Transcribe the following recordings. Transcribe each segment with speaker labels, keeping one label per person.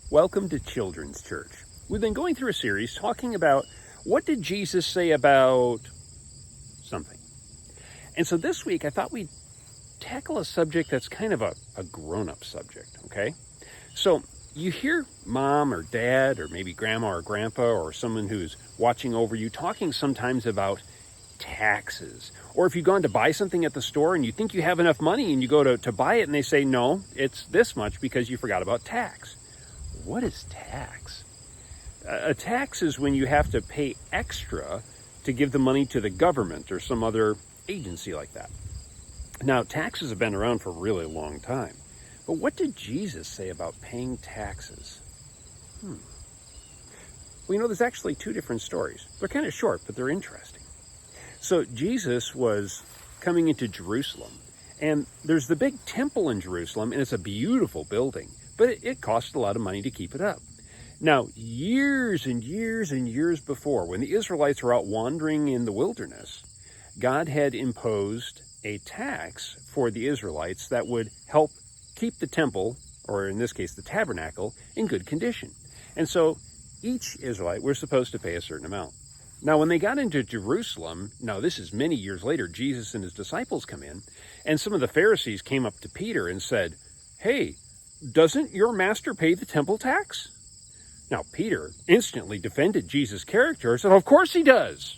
Speaker 1: Welcome to Children's Church. We've been going through a series talking about what did Jesus say about something. And so this week I thought we'd tackle a subject that's kind of a grown-up subject, okay? So you hear mom or dad or maybe grandma or grandpa or someone who's watching over you talking sometimes about taxes. Or if you've gone to buy something at the store and you think you have enough money and you go to buy it and they say, no, it's this much because you forgot about tax. What is tax? A tax is when you have to pay extra to give the money to the government or some other agency like that. Now, taxes have been around for a really long time. But what did Jesus say about paying taxes? Well, there's actually two different stories. They're kind of short, but they're interesting. So Jesus was coming into Jerusalem, and there's the big temple in Jerusalem, and it's a beautiful building. But it cost a lot of money to keep it up. Now, years and years and years before, when the Israelites were out wandering in the wilderness, God had imposed a tax for the Israelites that would help keep the temple, or in this case, the tabernacle, in good condition. And so each Israelite was supposed to pay a certain amount. Now, when they got into Jerusalem, now this is many years later, Jesus and his disciples come in, and some of the Pharisees came up to Peter and said, "Hey, doesn't your master pay the temple tax?" Now, Peter instantly defended Jesus' character and said, "Of course he does."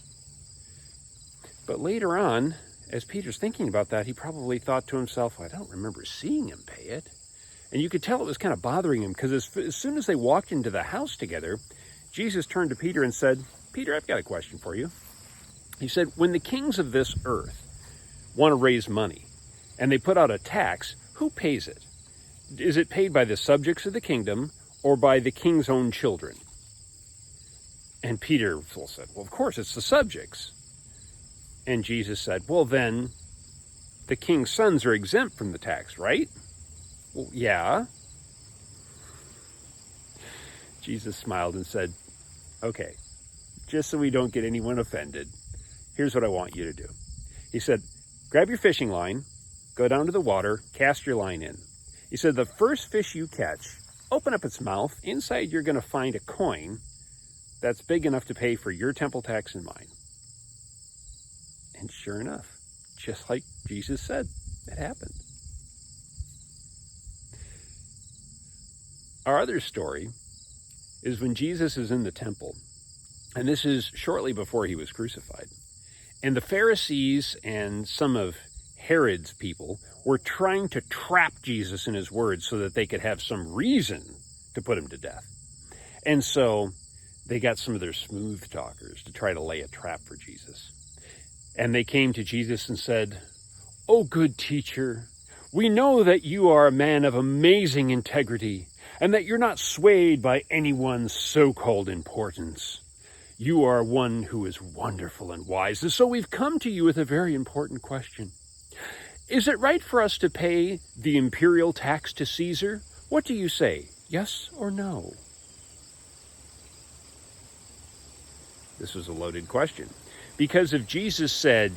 Speaker 1: But later on, as Peter's thinking about that, he probably thought to himself, well, I don't remember seeing him pay it. And you could tell it was kind of bothering him because as soon as they walked into the house together, Jesus turned to Peter and said, "Peter, I've got a question for you." He said, when the kings of this earth want to raise money and they put out a tax, who pays it? Is it paid by the subjects of the kingdom or by the king's own children? And Peter said, well, of course, it's the subjects. And Jesus said, well, then the king's sons are exempt from the tax, right? Well, yeah. Jesus smiled and said, okay, just so we don't get anyone offended, here's what I want you to do. He said, grab your fishing line, go down to the water, cast your line in. He said, the first fish you catch, open up its mouth. Inside, you're going to find a coin that's big enough to pay for your temple tax and mine. And sure enough, just like Jesus said, it happened. Our other story is when Jesus is in the temple, and this is shortly before he was crucified. And the Pharisees and some of Herod's people were trying to trap Jesus in his words so that they could have some reason to put him to death. And so they got some of their smooth talkers to try to lay a trap for Jesus. And they came to Jesus and said, "Oh, good teacher, we know that you are a man of amazing integrity and that you're not swayed by anyone's so-called importance. You are one who is wonderful and wise. And so we've come to you with a very important question. Is it right for us to pay the imperial tax to Caesar? What do you say, yes or no?" This was a loaded question. Because if Jesus said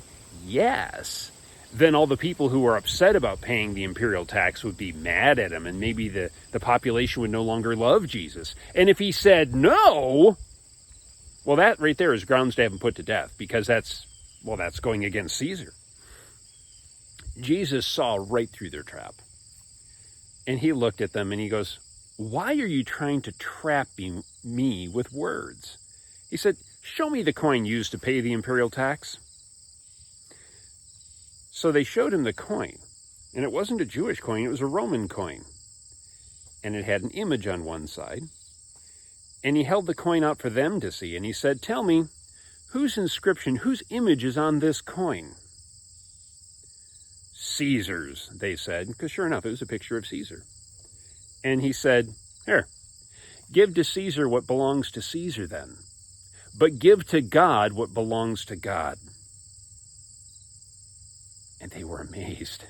Speaker 1: yes, then all the people who were upset about paying the imperial tax would be mad at him, and maybe the population would no longer love Jesus. And if he said no, well, that right there is grounds to have him put to death, because that's going against Caesar. Jesus saw right through their trap. And he looked at them and he goes, "Why are you trying to trap me with words?" He said, "Show me the coin used to pay the imperial tax." So they showed him the coin. And it wasn't a Jewish coin, it was a Roman coin. And it had an image on one side. And he held the coin out for them to see. And he said, "Tell me, whose inscription, whose image is on this coin?" "Caesar's," they said, because sure enough, it was a picture of Caesar. And he said, "Here, give to Caesar what belongs to Caesar then, but give to God what belongs to God." And they were amazed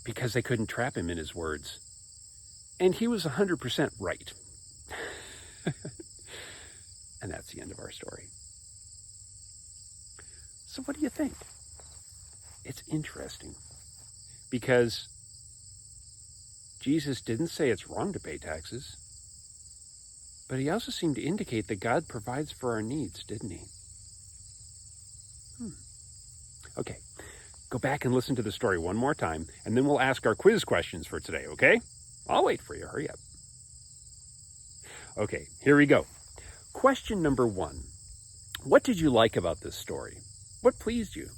Speaker 1: because they couldn't trap him in his words. And he was 100% right. And that's the end of our story. So what do you think? It's interesting because Jesus didn't say it's wrong to pay taxes, but he also seemed to indicate that God provides for our needs, didn't he? Okay, go back and listen to the story one more time, and then we'll ask our quiz questions for today, okay? I'll wait for you. Hurry up. Okay, here we go. Question number 1. What did you like about this story? What pleased you?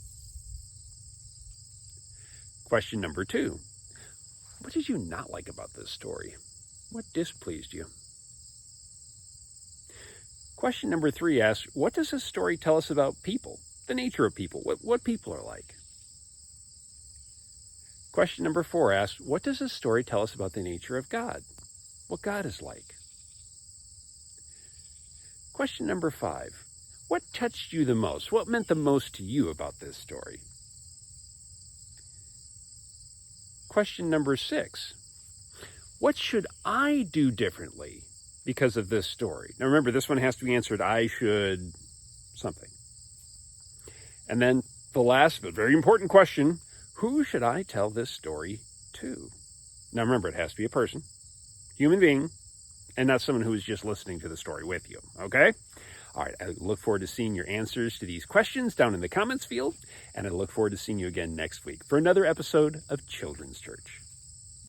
Speaker 1: Question number 2. What did you not like about this story? What displeased you? Question number 3 asks, what does this story tell us about people, the nature of people, what people are like? Question number 4 asks, what does this story tell us about the nature of God, what God is like? Question number 5, what touched you the most? What meant the most to you about this story? Question number 6, what should I do differently because of this story? Now remember, this one has to be answered, I should something. And then the last but very important question, who should I tell this story to? Now remember, it has to be a person, human being, and not someone who is just listening to the story with you, okay? All right, I look forward to seeing your answers to these questions down in the comments field, and I look forward to seeing you again next week for another episode of Children's Church.